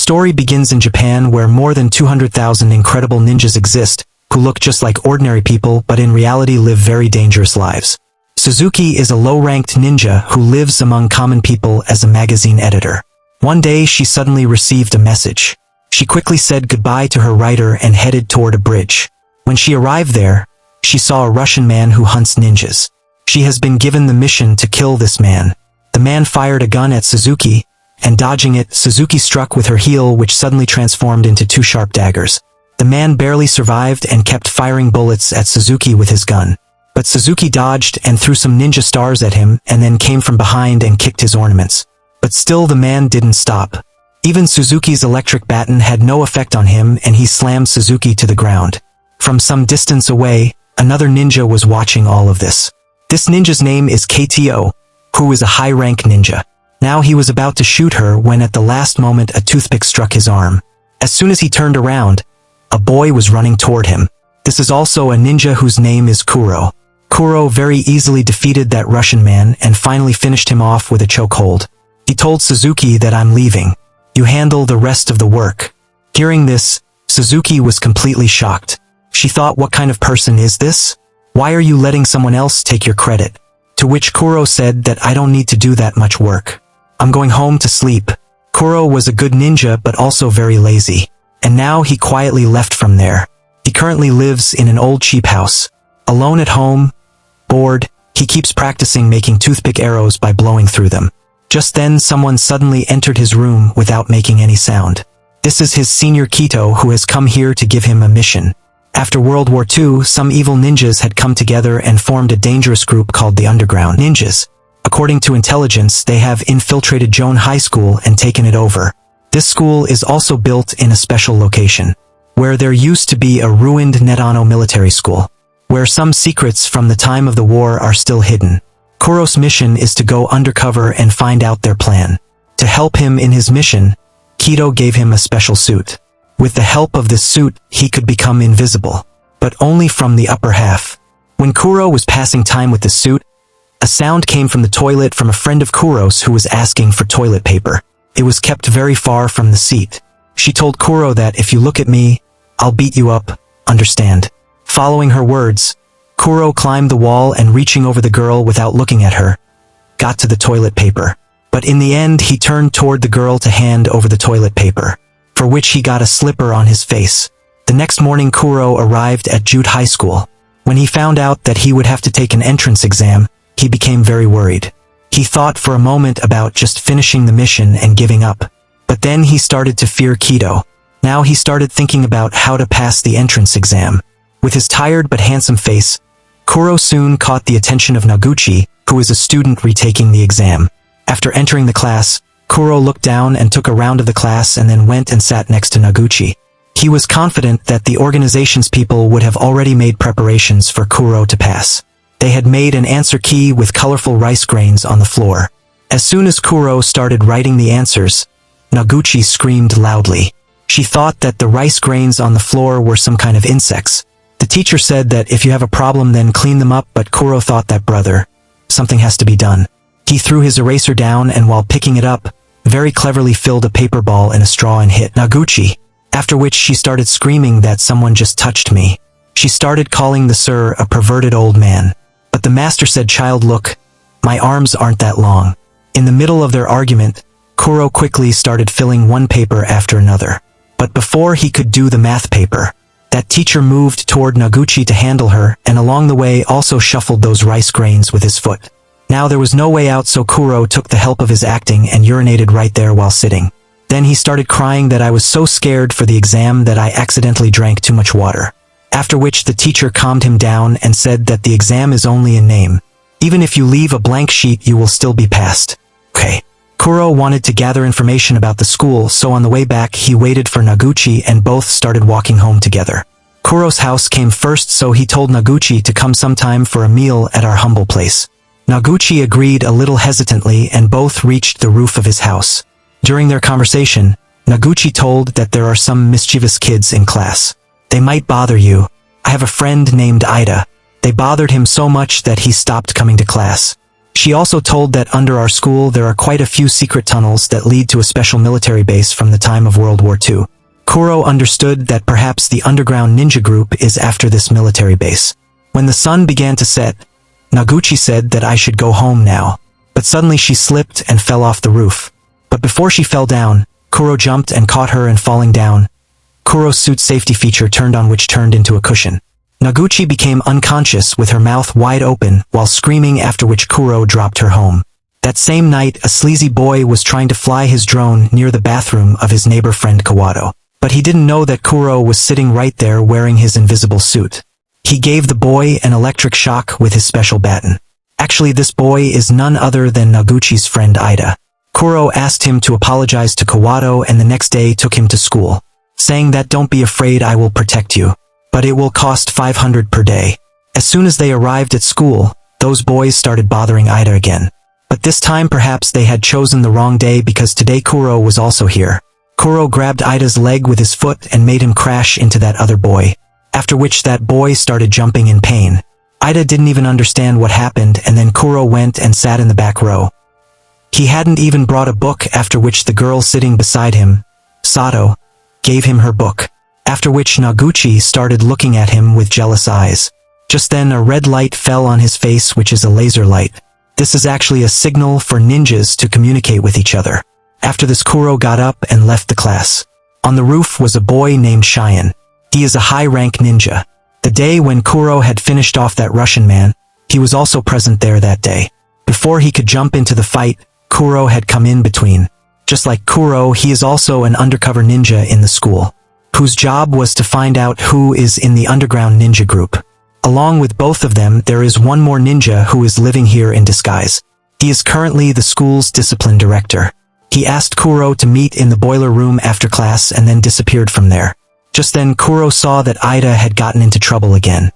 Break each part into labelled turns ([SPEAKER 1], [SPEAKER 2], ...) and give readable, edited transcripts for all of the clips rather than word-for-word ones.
[SPEAKER 1] story begins in Japan, where more than 200,000 incredible ninjas exist, who look just like ordinary people but in reality live very dangerous lives. Suzuki is a low-ranked ninja who lives among common people as a magazine editor. One day she suddenly received a message. She quickly said goodbye to her writer and headed toward a bridge. When she arrived there, she saw a Russian man who hunts ninjas. She has been given the mission to kill this man. The man fired a gun at Suzuki, and dodging it, Suzuki struck with her heel, which suddenly transformed into two sharp daggers. The man barely survived and kept firing bullets at Suzuki with his gun. But Suzuki dodged and threw some ninja stars at him and then came from behind and kicked his ornaments. But still the man didn't stop. Even Suzuki's electric baton had no effect on him and he slammed Suzuki to the ground. From some distance away, another ninja was watching all of this. This ninja's name is KTO, who is a high-rank ninja. Now he was about to shoot her when at the last moment a toothpick struck his arm. As soon as he turned around, a boy was running toward him. This is also a ninja whose name is Kuro. Kuro very easily defeated that Russian man and finally finished him off with a chokehold. He told Suzuki that I'm leaving. You handle the rest of the work. Hearing this, Suzuki was completely shocked. She thought, what kind of person is this? Why are you letting someone else take your credit? To which Kuro said that I don't need to do that much work. I'm going home to sleep. Kuro was a good ninja but also very lazy. And now he quietly left from there. He currently lives in an old cheap house. Alone at home, bored, he keeps practicing making toothpick arrows by blowing through them. Just then someone suddenly entered his room without making any sound. This is his senior Kito, who has come here to give him a mission. After World War II, some evil ninjas had come together and formed a dangerous group called the Underground Ninjas. According to intelligence, they have infiltrated Joan High School and taken it over. This school is also built in a special location, where there used to be a ruined Netano military school, where some secrets from the time of the war are still hidden. Kuro's mission is to go undercover and find out their plan. To help him in his mission, Kito gave him a special suit. With the help of this suit, he could become invisible, but only from the upper half. When Kuro was passing time with the suit, a sound came from the toilet from a friend of Kuro's who was asking for toilet paper. It was kept very far from the seat. She told Kuro that if you look at me, I'll beat you up, understand? Following her words, Kuro climbed the wall and reaching over the girl without looking at her, got to the toilet paper. But in the end he turned toward the girl to hand over the toilet paper, for which he got a slipper on his face. The next morning Kuro arrived at Jute High School. When he found out that he would have to take an entrance exam, he became very worried. He thought for a moment about just finishing the mission and giving up. But then he started to fear Kito. Now he started thinking about how to pass the entrance exam. With his tired but handsome face, Kuro soon caught the attention of Noguchi, who is a student retaking the exam. After entering the class, Kuro looked down and took a round of the class and then went and sat next to Noguchi. He was confident that the organization's people would have already made preparations for Kuro to pass. They had made an answer key with colorful rice grains on the floor. As soon as Kuro started writing the answers, Noguchi screamed loudly. She thought that the rice grains on the floor were some kind of insects. The teacher said that if you have a problem then clean them up, but Kuro thought that brother, something has to be done. He threw his eraser down and while picking it up, very cleverly filled a paper ball in a straw and hit Noguchi. After which she started screaming that someone just touched me. She started calling the sir a perverted old man. But the master said, child, look, my arms aren't that long. In the middle of their argument, Kuro quickly started filling one paper after another. But before he could do the math paper, that teacher moved toward Noguchi to handle her and along the way also shuffled those rice grains with his foot. Now there was no way out, so Kuro took the help of his acting and urinated right there while sitting. Then he started crying that I was so scared for the exam that I accidentally drank too much water. After which the teacher calmed him down and said that the exam is only in name. Even if you leave a blank sheet you will still be passed. Okay. Kuro wanted to gather information about the school, so on the way back he waited for Noguchi and both started walking home together. Kuro's house came first, so he told Noguchi to come sometime for a meal at our humble place. Noguchi agreed a little hesitantly and both reached the roof of his house. During their conversation, Noguchi told that there are some mischievous kids in class. They might bother you. I have a friend named Ida. They bothered him so much that he stopped coming to class. She also told that under our school there are quite a few secret tunnels that lead to a special military base from the time of World War II. Kuro understood that perhaps the underground ninja group is after this military base. When the sun began to set, Noguchi said that I should go home now. But suddenly she slipped and fell off the roof. But before she fell down, Kuro jumped and caught her, and falling down, Kuro's suit safety feature turned on, which turned into a cushion. Noguchi became unconscious with her mouth wide open while screaming, after which Kuro dropped her home. That same night, a sleazy boy was trying to fly his drone near the bathroom of his neighbor friend Kawato. But he didn't know that Kuro was sitting right there wearing his invisible suit. He gave the boy an electric shock with his special baton. Actually, this boy is none other than Noguchi's friend Ida. Kuro asked him to apologize to Kawato, and the next day took him to school, saying that don't be afraid, I will protect you. But it will cost 500 per day. As soon as they arrived at school, those boys started bothering Ida again. But this time perhaps they had chosen the wrong day, because today Kuro was also here. Kuro grabbed Ida's leg with his foot and made him crash into that other boy, after which that boy started jumping in pain. Ida didn't even understand what happened, and then Kuro went and sat in the back row. He hadn't even brought a book, after which the girl sitting beside him, Sato, gave him her book, after which Noguchi started looking at him with jealous eyes. Just then a red light fell on his face, which is a laser light. This is actually a signal for ninjas to communicate with each other. After this, Kuro got up and left the class. On the roof was a boy named Cheyenne. He is a high-rank ninja. The day when Kuro had finished off that Russian man, he was also present there that day. Before he could jump into the fight, Kuro had come in between. Just like Kuro, he is also an undercover ninja in the school, whose job was to find out who is in the underground ninja group. Along with both of them, there is one more ninja who is living here in disguise. He is currently the school's discipline director. He asked Kuro to meet in the boiler room after class and then disappeared from there. Just then Kuro saw that Ida had gotten into trouble again.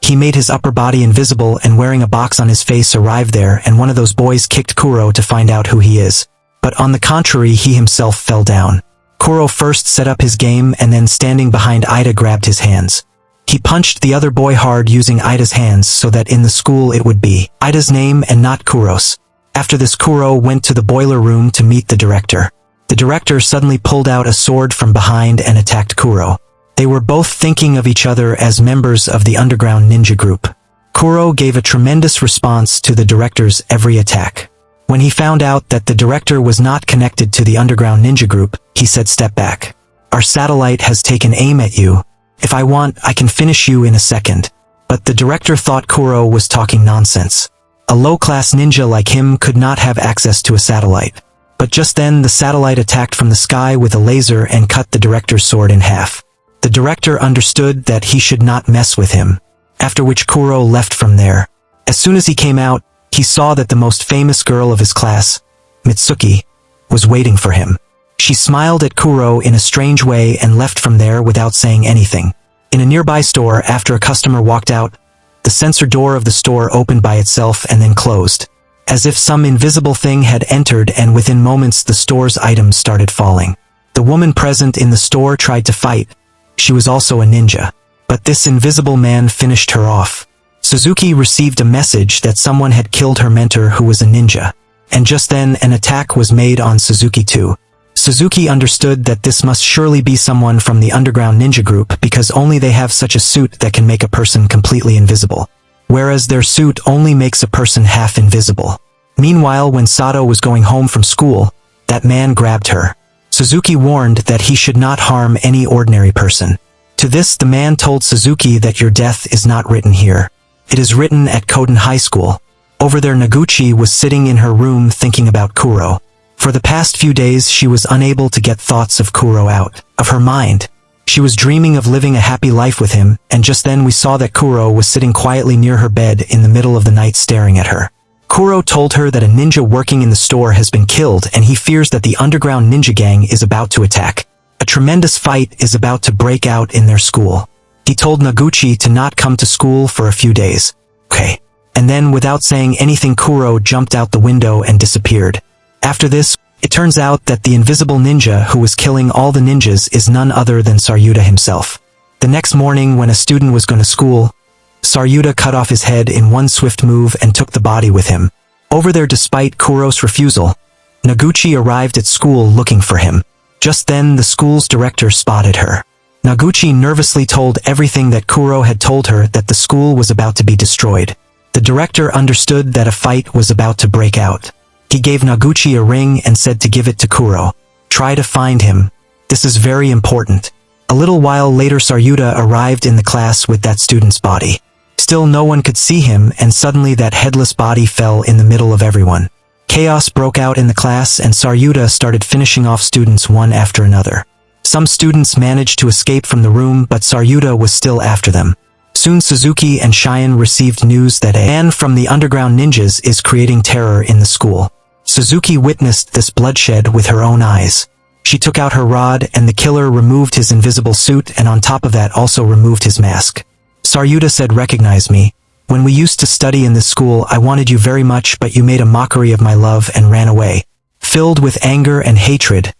[SPEAKER 1] He made his upper body invisible and wearing a box on his face arrived there, and one of those boys kicked Kuro to find out who he is. But on the contrary, he himself fell down. Kuro first set up his game and then standing behind Ida grabbed his hands. He punched the other boy hard using Ida's hands so that in the school it would be Ida's name and not Kuro's. After this, Kuro went to the boiler room to meet the director. The director suddenly pulled out a sword from behind and attacked Kuro. They were both thinking of each other as members of the underground ninja group. Kuro gave a tremendous response to the director's every attack. When he found out that the director was not connected to the underground ninja group, he said, "Step back. Our satellite has taken aim at you. If I want, I can finish you in a second." But the director thought Kuro was talking nonsense. A low-class ninja like him could not have access to a satellite. But just then the satellite attacked from the sky with a laser and cut the director's sword in half. The director understood that he should not mess with him, after which Kuro left from there. As soon as he came out, he saw that the most famous girl of his class, Mitsuki, was waiting for him. She smiled at Kuro in a strange way and left from there without saying anything. In a nearby store, after a customer walked out, the sensor door of the store opened by itself and then closed, as if some invisible thing had entered, and within moments the store's items started falling. The woman present in the store tried to fight. She was also a ninja. But this invisible man finished her off. Suzuki received a message that someone had killed her mentor who was a ninja. And just then an attack was made on Suzuki too. Suzuki understood that this must surely be someone from the underground ninja group, because only they have such a suit that can make a person completely invisible, whereas their suit only makes a person half invisible. Meanwhile, when Sato was going home from school, that man grabbed her. Suzuki warned that he should not harm any ordinary person. To this, the man told Suzuki that your death is not written here. It is written at Koden High School. Over there, Noguchi was sitting in her room thinking about Kuro. For the past few days she was unable to get thoughts of Kuro out of her mind. She was dreaming of living a happy life with him, and just then we saw that Kuro was sitting quietly near her bed in the middle of the night staring at her. Kuro told her that a ninja working in the store has been killed and he fears that the underground ninja gang is about to attack. A tremendous fight is about to break out in their school. He told Noguchi to not come to school for a few days. Okay. And then without saying anything, Kuro jumped out the window and disappeared. After this, it turns out that the invisible ninja who was killing all the ninjas is none other than Saryuta himself. The next morning when a student was going to school, Saryuta cut off his head in one swift move and took the body with him. Over there, despite Kuro's refusal, Noguchi arrived at school looking for him. Just then the school's director spotted her. Noguchi nervously told everything that Kuro had told her, that the school was about to be destroyed. The director understood that a fight was about to break out. He gave Noguchi a ring and said to give it to Kuro. Try to find him. This is very important. A little while later, Saryuta arrived in the class with that student's body. Still no one could see him, and suddenly that headless body fell in the middle of everyone. Chaos broke out in the class, and Saryuta started finishing off students one after another. Some students managed to escape from the room, but Saryuta was still after them. Soon Suzuki and Cheyenne received news that a man from the underground ninjas is creating terror in the school. Suzuki witnessed this bloodshed with her own eyes. She took out her rod, and the killer removed his invisible suit, and on top of that also removed his mask. Saryuta said, "Recognize me. When we used to study in this school, I wanted you very much, but you made a mockery of my love and ran away." Filled with anger and hatred,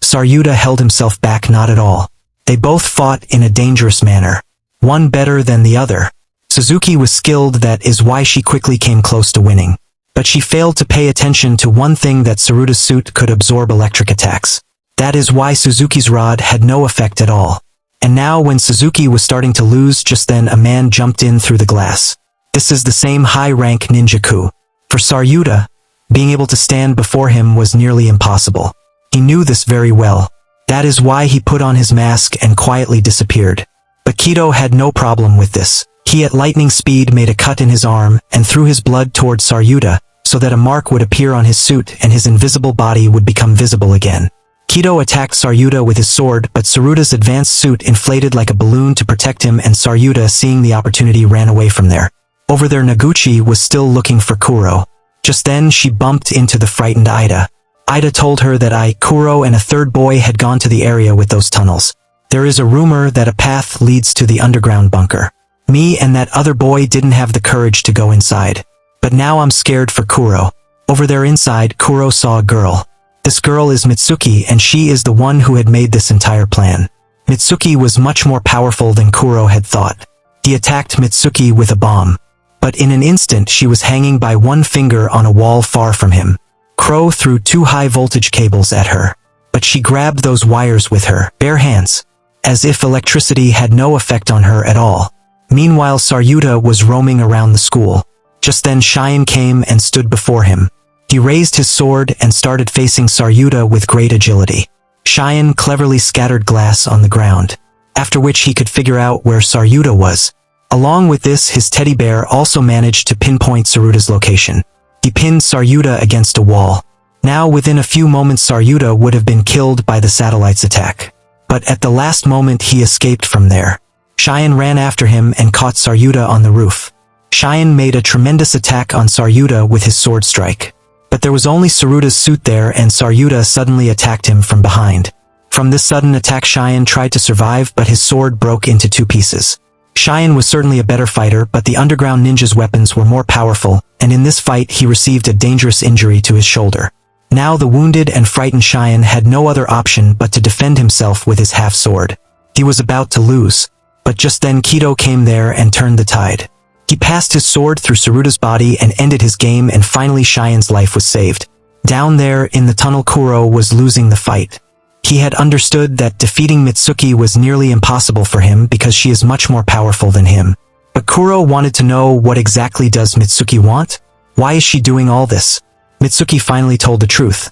[SPEAKER 1] Saryuta held himself back. Not at all. They both fought in a dangerous manner. One better than the other. Suzuki was skilled, that is why she quickly came close to winning. But she failed to pay attention to one thing, that Saruta's suit could absorb electric attacks. That is why Suzuki's rod had no effect at all. And now when Suzuki was starting to lose, just then a man jumped in through the glass. This is the same high-rank ninja coup. For Saryuta, being able to stand before him was nearly impossible. He knew this very well. That is why he put on his mask and quietly disappeared. But Kido had no problem with this. He at lightning speed made a cut in his arm and threw his blood towards Saryuta, so that a mark would appear on his suit and his invisible body would become visible again. Kido attacked Saryuta with his sword, but Saruta's advanced suit inflated like a balloon to protect him, and Saryuta, seeing the opportunity, ran away from there. Over there, Noguchi was still looking for Kuro. Just then she bumped into the frightened Ida. Ida told her that Kuro and a third boy had gone to the area with those tunnels. There is a rumor that a path leads to the underground bunker. Me and that other boy didn't have the courage to go inside. But now I'm scared for Kuro. Over there inside, Kuro saw a girl. This girl is Mitsuki, and she is the one who had made this entire plan. Mitsuki was much more powerful than Kuro had thought. He attacked Mitsuki with a bomb. But in an instant she was hanging by one finger on a wall far from him. Kuro threw 2 high-voltage cables at her. But she grabbed those wires with her bare hands, as if electricity had no effect on her at all. Meanwhile, Saryuta was roaming around the school. Just then Cheyenne came and stood before him. He raised his sword and started facing Saryuta with great agility. Cheyenne cleverly scattered glass on the ground, after which he could figure out where Saryuta was. Along with this, his teddy bear also managed to pinpoint Saruta's location. He pinned Saryuta against a wall. Now within a few moments Saryuta would have been killed by the satellite's attack. But at the last moment he escaped from there. Cheyenne ran after him and caught Saryuta on the roof. Cheyenne made a tremendous attack on Saryuta with his sword strike. But there was only Saruta's suit there, and Saryuta suddenly attacked him from behind. From this sudden attack Cheyenne tried to survive, but his sword broke into 2 pieces. Cheyenne was certainly a better fighter, but the underground ninja's weapons were more powerful, and in this fight he received a dangerous injury to his shoulder. Now the wounded and frightened Cheyenne had no other option but to defend himself with his half-sword. He was about to lose. But just then Kido came there and turned the tide. He passed his sword through Saruta's body and ended his game, and finally Cheyenne's life was saved. Down there in the tunnel, Kuro was losing the fight. He had understood that defeating Mitsuki was nearly impossible for him because she is much more powerful than him. But Kuro wanted to know, what exactly does Mitsuki want? Why is she doing all this? Mitsuki finally told the truth.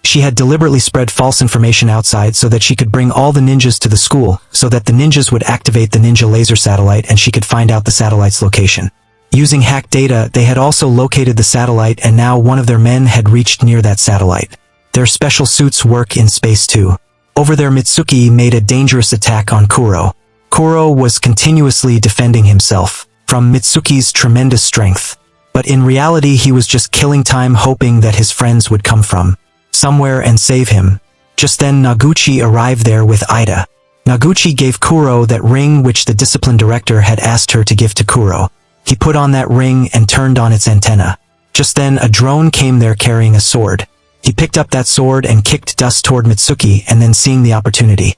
[SPEAKER 1] She had deliberately spread false information outside so that she could bring all the ninjas to the school, so that the ninjas would activate the ninja laser satellite and she could find out the satellite's location. Using hacked data, they had also located the satellite, and now one of their men had reached near that satellite. Their special suits work in space too. Over there, Mitsuki made a dangerous attack on Kuro. Kuro was continuously defending himself from Mitsuki's tremendous strength. But in reality he was just killing time, hoping that his friends would come from somewhere and save him. Just then Noguchi arrived there with Ida. Noguchi gave Kuro that ring which the discipline director had asked her to give to Kuro. He put on that ring and turned on its antenna. Just then a drone came there carrying a sword. He picked up that sword and kicked dust toward Mitsuki, and then seeing the opportunity,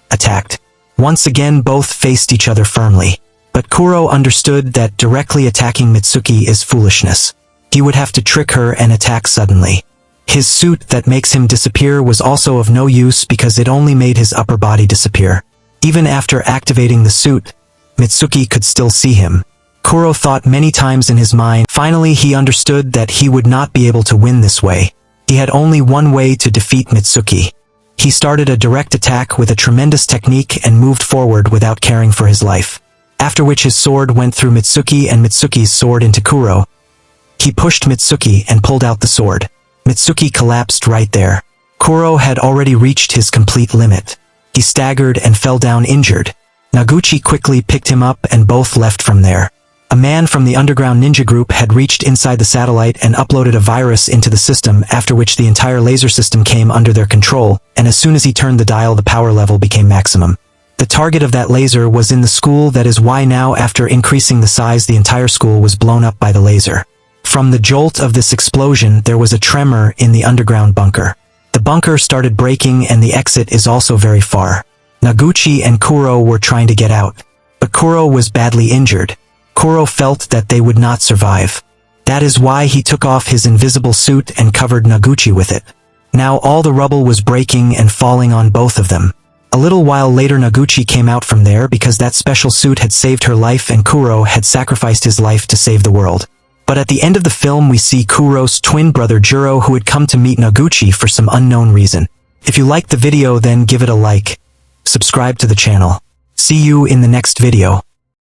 [SPEAKER 1] attacked. Once again both faced each other firmly. But Kuro understood that directly attacking Mitsuki is foolishness. he would have to trick her and attack suddenly. His suit that makes him disappear was also of no use because it only made his upper body disappear. Even after activating the suit, Mitsuki could still see him. Kuro thought many times in his mind. Finally he understood that he would not be able to win this way. He had only one way to defeat Mitsuki. He started a direct attack with a tremendous technique and moved forward without caring for his life. After which his sword went through Mitsuki and Mitsuki's sword into Kuro. He pushed Mitsuki and pulled out the sword. Mitsuki collapsed right there. Kuro had already reached his complete limit. He staggered and fell down injured. Noguchi quickly picked him up and both left from there. A man from the underground ninja group had reached inside the satellite and uploaded a virus into the system, after which the entire laser system came under their control, and as soon as he turned the dial the power level became maximum. The target of that laser was in the school, that is why now after increasing the size the entire school was blown up by the laser. From the jolt of this explosion there was a tremor in the underground bunker. The bunker started breaking and the exit is also very far. Noguchi and Kuro were trying to get out, but Kuro was badly injured. Kuro felt that they would not survive. That is why he took off his invisible suit and covered Noguchi with it. Now all the rubble was breaking and falling on both of them. A little while later Noguchi came out from there because that special suit had saved her life and Kuro had sacrificed his life to save the world. But at the end of the film we see Kuro's twin brother Juro, who had come to meet Noguchi for some unknown reason. If you liked the video then give it a like. Subscribe to the channel. See you in the next video.